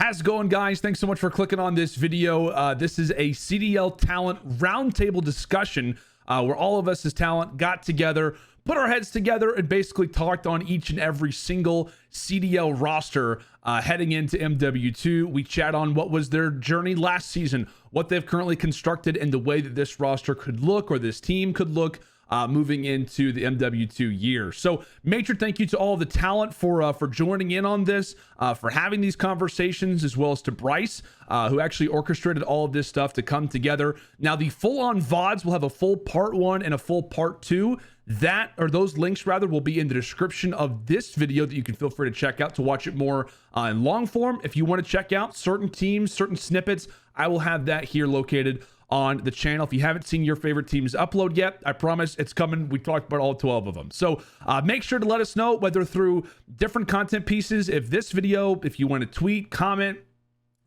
How's it going, guys? Thanks so much for clicking on this video. This is a CDL Talent Roundtable discussion where all of us as talent got together, put our heads together, and basically talked on each and every single CDL roster heading into MW2. We chat on what was their journey last season, what they've currently constructed, and the way that this roster could look or this team could look moving into the MW2 year. So major thank you to all of the talent for joining in on this, for having these conversations, as well as to Bryce, who actually orchestrated all of this stuff to come together. Now the full-on VODs will have a full part 1 and a full part 2. Those links rather will be in the description of this video that you can feel free to check out to watch it more in long form. If you want to check out certain teams, certain snippets, I will have that here located on the channel. If you haven't seen your favorite teams upload yet, I promise it's coming. We talked about all 12 of them. So make sure to let us know, whether through different content pieces, if you want to tweet, comment,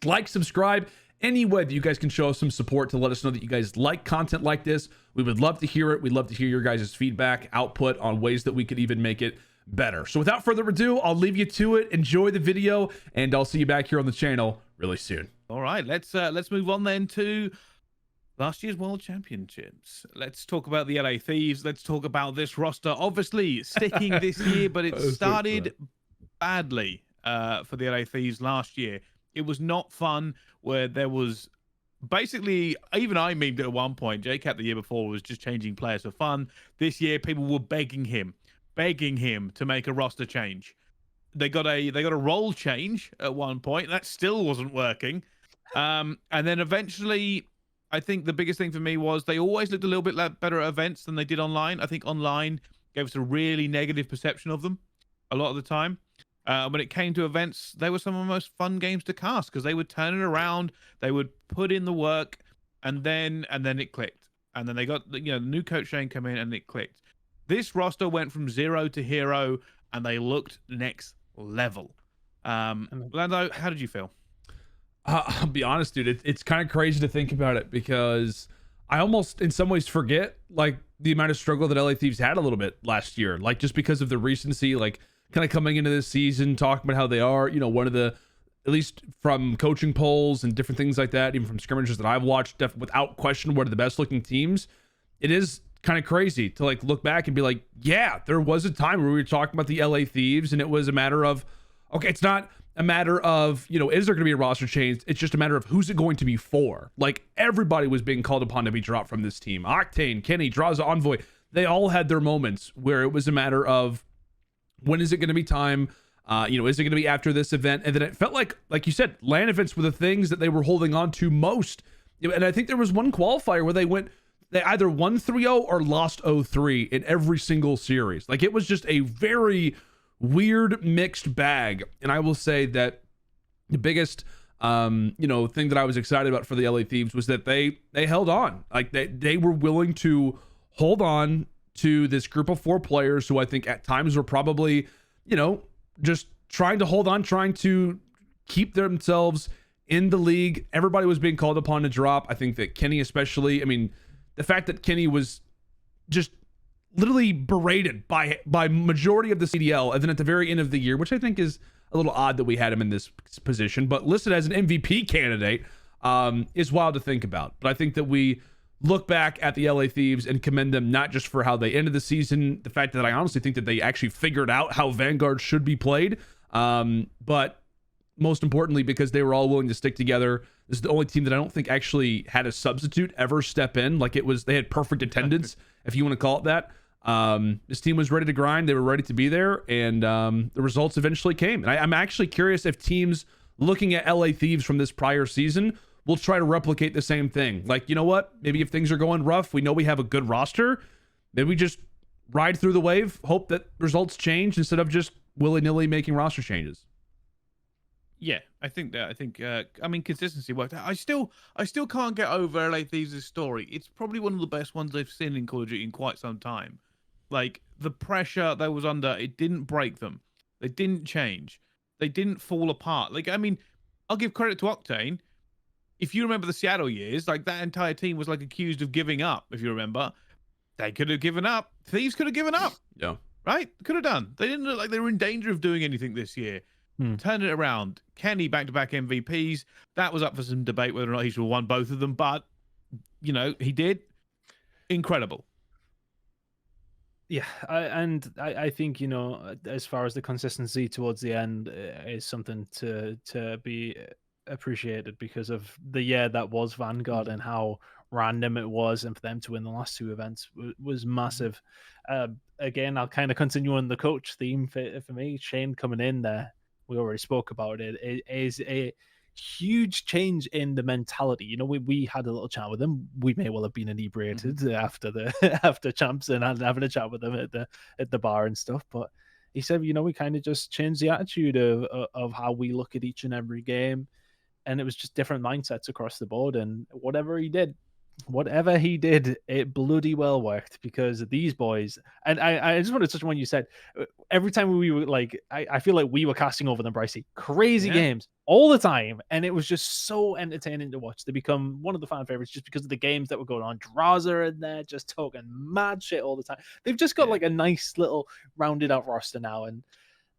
like, subscribe, any way that you guys can show us some support to let us know that you guys like content like this. We would love to hear it. We'd love to hear your guys' feedback, output on ways that we could even make it better. So without further ado, I'll leave you to it. Enjoy the video, and I'll see you back here on the channel really soon. All right, let's move on then to last year's World Championships. Let's talk about the LA Thieves. Let's talk about this roster. Obviously sticking this year, but it started badly for the LA Thieves last year. It was not fun, where there was basically, even I memed it at one point. JCat the year before was just changing players for fun. This year, people were begging him to make a roster change. They got a role change at one point. That still wasn't working. And then eventually, I think the biggest thing for me was they always looked a little bit better at events than they did online. I think online gave us a really negative perception of them a lot of the time. When it came to events, they were some of the most fun games to cast because they would turn it around, they would put in the work, and then it clicked. And then they got the new coach Shane come in, and it clicked. This roster went from 0 to hero, and they looked next level. Lando, how did you feel? I'll be honest, dude. It's kind of crazy to think about it, because I almost in some ways forget like the amount of struggle that LA Thieves had a little bit last year, like just because of the recency, like kind of coming into this season, talking about how they are, one of the, at least from coaching polls and different things like that, even from scrimmages that I've watched, without question, one of the best looking teams. It is kind of crazy to like look back and be like, yeah, there was a time where we were talking about the LA Thieves, and it was a matter of, okay, it's not a matter of, is there going to be a roster change? It's just a matter of who's it going to be for. Like, everybody was being called upon to be dropped from this team. Octane, Kenny, Draza, Envoy, they all had their moments where it was a matter of, when is it going to be time? Is it going to be after this event? And then it felt like you said, LAN events were the things that they were holding on to most. And I think there was one qualifier where they either won 3-0 or lost 0-3 in every single series. Like, it was just a very weird mixed bag. And I will say that the biggest thing that I was excited about for the LA Thieves was that they held on. Like, they were willing to hold on to this group of 4 players who I think at times were probably, just trying to hold on, trying to keep themselves in the league. Everybody was being called upon to drop. I think that Kenny especially, the fact that Kenny was just literally berated by majority of the CDL, and then at the very end of the year, which I think is a little odd that we had him in this position, but listed as an MVP candidate, is wild to think about. But I think that we look back at the LA Thieves and commend them, not just for how they ended the season, the fact that I honestly think that they actually figured out how Vanguard should be played, but most importantly, because they were all willing to stick together. This is the only team that I don't think actually had a substitute ever step in. Like, they had perfect attendance, if you want to call it that. This team was ready to grind. They were ready to be there, and the results eventually came. And I'm actually curious if teams looking at LA Thieves from this prior season will try to replicate the same thing. Like, you know what? Maybe if things are going rough, we know we have a good roster. Maybe we just ride through the wave, hope that results change instead of just willy-nilly making roster changes. Yeah, I think consistency worked out. I still can't get over LA Thieves' story. It's probably one of the best ones I've seen in Call of Duty in quite some time. Like, the pressure they was under, it didn't break them. They didn't change. They didn't fall apart. Like, I'll give credit to Octane. If you remember the Seattle years, like, that entire team was like accused of giving up. If you remember, they could have given up. Thieves could have given up. Yeah. Right? Could have done. They didn't look like they were in danger of doing anything this year. turn it around. Kenny back-to-back MVPs. That was up for some debate whether or not he should have won both of them, but he did. Incredible. Yeah, I think as far as the consistency towards the end is something to be appreciated because of the year that was Vanguard and how random it was, and for them to win the last two events was massive. Again, I'll kind of continue on the coach theme for me. Shane coming in there, we already spoke about it. It is a huge change in the mentality. We had a little chat with him. We may well have been inebriated after champs and having a chat with him at the bar and stuff. But he said, we kind of just changed the attitude of how we look at each and every game, and it was just different mindsets across the board. And whatever he did, it bloody well worked, because these boys, and I just want to touch on what you said. Every time we were I feel like we were casting over them, Brycey. Crazy games all the time, and it was just so entertaining to watch. They become one of the fan favorites just because of the games that were going on. Draza in there just talking mad shit all the time. They've just got a nice little rounded out roster now, and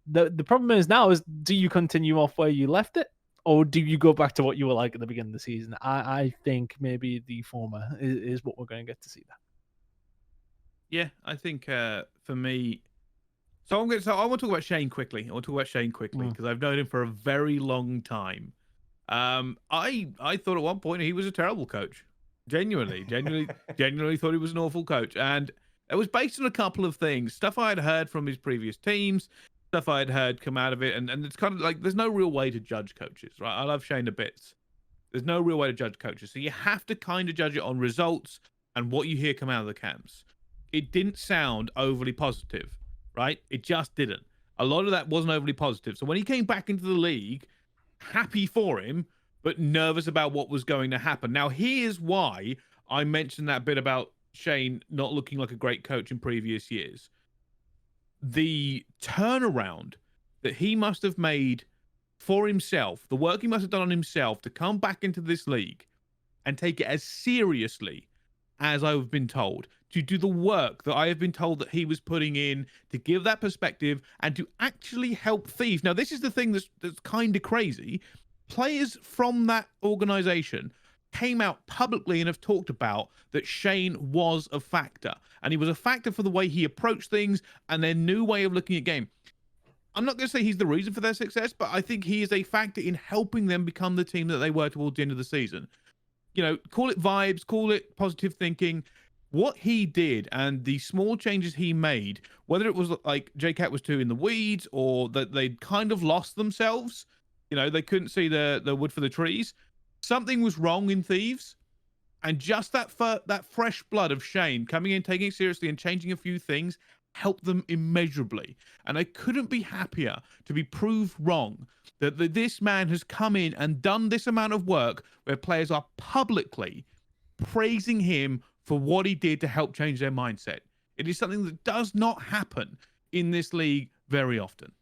the problem is now do you continue off where you left it? Or do you go back to what you were like at the beginning of the season? I think maybe the former is what we're going to get to see there. Yeah, I think for me, I want to talk about Shane quickly. Because I've known him for a very long time. I thought at one point he was a terrible coach. Genuinely thought he was an awful coach, and it was based on a couple of things, stuff I had heard from his previous teams. Stuff I had heard come out of it, and it's kind of there's no real way to judge coaches, right? I love Shane to bits. There's no real way to judge coaches, so you have to kind of judge it on results and what you hear come out of the camps. It didn't sound overly positive, right? It just didn't. A lot of that wasn't overly positive. So when he came back into the league, happy for him, but nervous about what was going to happen. Now, here's why I mentioned that bit about Shane not looking like a great coach in previous years. The turnaround that he must have made for himself, the work he must have done on himself to come back into this league and take it as seriously as I've been told, to do the work that I have been told that he was putting in, to give that perspective and to actually help Thieves. Now, this is the thing that's kind of crazy. Players from that organization came out publicly and have talked about that Shane was a factor, and he was a factor for the way he approached things and their new way of looking at game. I'm not going to say he's the reason for their success, but I think he is a factor in helping them become the team that they were towards the end of the season. Call it vibes, call it positive thinking. What he did and the small changes he made, whether it was like JCat was too in the weeds or that they'd kind of lost themselves, they couldn't see the wood for the trees. Something was wrong in Thieves, and just that fresh blood of Shane coming in, taking it seriously, and changing a few things helped them immeasurably. And I couldn't be happier to be proved wrong that this man has come in and done this amount of work where players are publicly praising him for what he did to help change their mindset. It is something that does not happen in this league very often.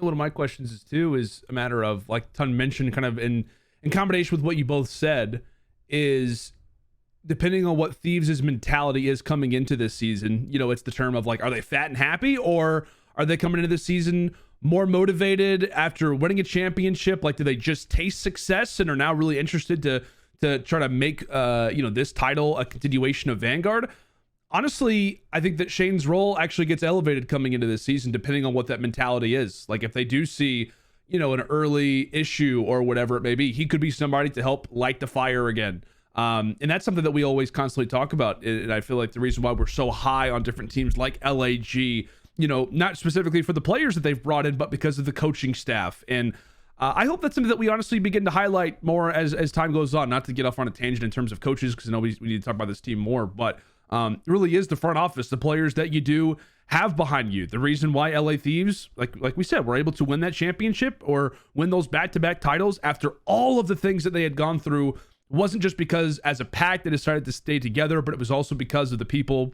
One of my questions is a matter of, like TUNN mentioned, kind of in combination with what you both said, is depending on what Thieves' mentality is coming into this season, it's the term of are they fat and happy, or are they coming into this season more motivated after winning a championship? Do they just taste success and are now really interested to try to make this title a continuation of Vanguard? Honestly, I think that Shane's role actually gets elevated coming into this season, depending on what that mentality is. If they do see, an early issue or whatever it may be, he could be somebody to help light the fire again. And that's something that we always constantly talk about. And I feel like the reason why we're so high on different teams like LAG, not specifically for the players that they've brought in, but because of the coaching staff. And I hope that's something that we honestly begin to highlight more as time goes on, not to get off on a tangent in terms of coaches, because I know we need to talk about this team more, but it really is the front office, the players that you do have behind you. The reason why LA Thieves, like we said, were able to win that championship or win those back-to-back titles after all of the things that they had gone through wasn't just because as a pack they decided to stay together, but it was also because of the people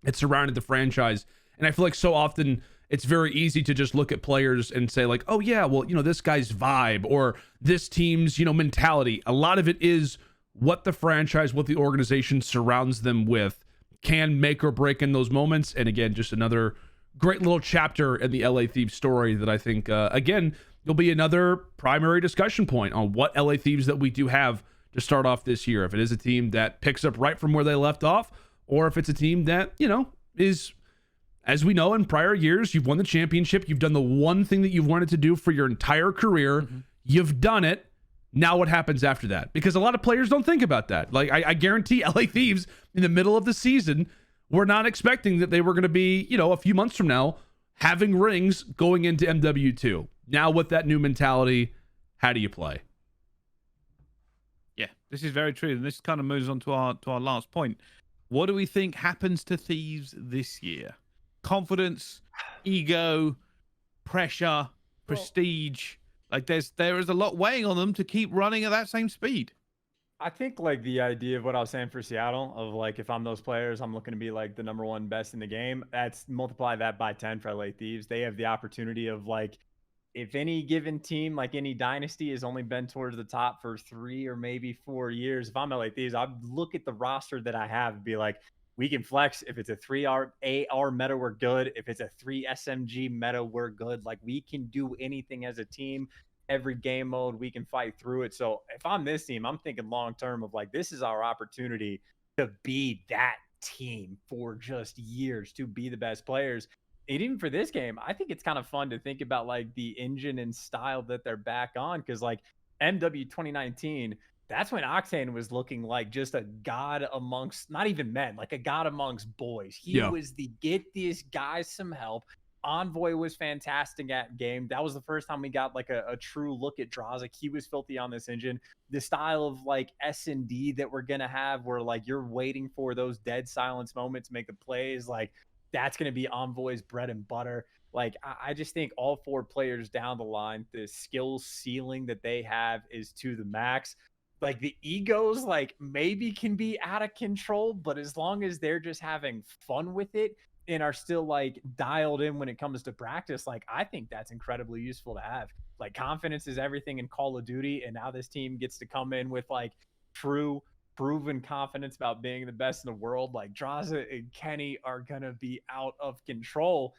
that surrounded the franchise. And I feel like so often it's very easy to just look at players and say oh yeah, well, this guy's vibe or this team's, mentality. A lot of it is what the franchise, what the organization surrounds them with can make or break in those moments. And again, just another great little chapter in the LA Thieves story that I think, again, will be another primary discussion point on what LA Thieves that we do have to start off this year. If it is a team that picks up right from where they left off, or if it's a team that, is, as we know in prior years, you've won the championship. You've done the one thing that you've wanted to do for your entire career. Mm-hmm. You've done it. Now what happens after that? Because a lot of players don't think about that. Like, I guarantee LA Thieves in the middle of the season were not expecting that they were going to be, a few months from now having rings going into MW2. Now with that new mentality, how do you play? Yeah, this is very true. And this kind of moves on to our last point. What do we think happens to Thieves this year? Confidence, ego, pressure, prestige. Like there is a lot weighing on them to keep running at that same speed. I think like the idea of what I was saying for Seattle of like, if I'm those players, I'm looking to be like the #1 best in the game. That's multiply that by 10 for LA Thieves. They have the opportunity of like, if any given team, like any dynasty has only been towards the top for 3 or maybe 4 years. If I'm LA Thieves, I'd look at the roster that I have and be like, we can flex. If it's a 3 AR meta, we're good. If it's a 3 SMG meta, we're good. Like we can do anything as a team. Every game mode, we can fight through it. So if I'm this team, I'm thinking long term of like, this is our opportunity to be that team for just years, to be the best players. And even for this game, I think it's kind of fun to think about like the engine and style that they're back on. Cause like MW 2019, that's when Octane was looking like just a god amongst, not even men, like a god amongst boys. He was the get these guys some help. Envoy was fantastic at game. That was the first time we got like a true look at Drazik. He was filthy on this engine. The style of like S&D that we're going to have where like you're waiting for those dead silence moments to make the plays. Like that's going to be Envoy's bread and butter. Like I just think all 4 players down the line, the skill ceiling that they have is to the max. Like the egos like maybe can be out of control, but as long as they're just having fun with it and are still like dialed in when it comes to practice, like I think that's incredibly useful to have. Like confidence is everything in Call of Duty, and now this team gets to come in with like true proven confidence about being the best in the world. Like Draza and Kenny are gonna be out of control.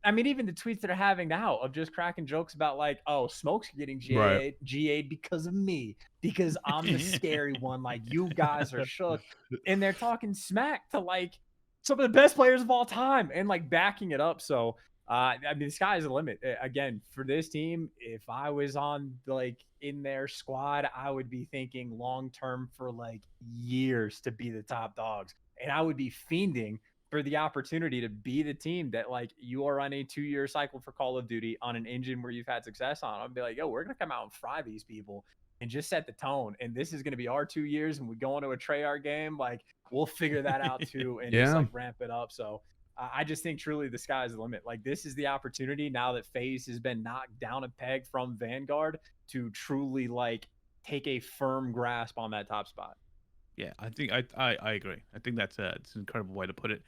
I mean, even the tweets that are having now of just cracking jokes about like, oh, Smoke's getting GA'd because of me, because I'm the scary one. Like you guys are shook, and they're talking smack to like some of the best players of all time and like backing it up. So I mean, the sky is the limit. Again, for this team, if I was on like in their squad, I would be thinking long term for like years to be the top dogs, and I would be fiending for the opportunity to be the team that like you are on a 2-year cycle for Call of Duty on an engine where you've had success on. I'd be like, yo, we're gonna come out and fry these people and just set the tone. And this is going to be our 2 years, and we go into a Treyarch game. Like we'll figure that out too, and just like ramp it up. So I just think truly the sky's the limit. Like this is the opportunity now that FaZe has been knocked down a peg from Vanguard to truly like take a firm grasp on that top spot. Yeah, I think I agree. I think that's an incredible way to put it.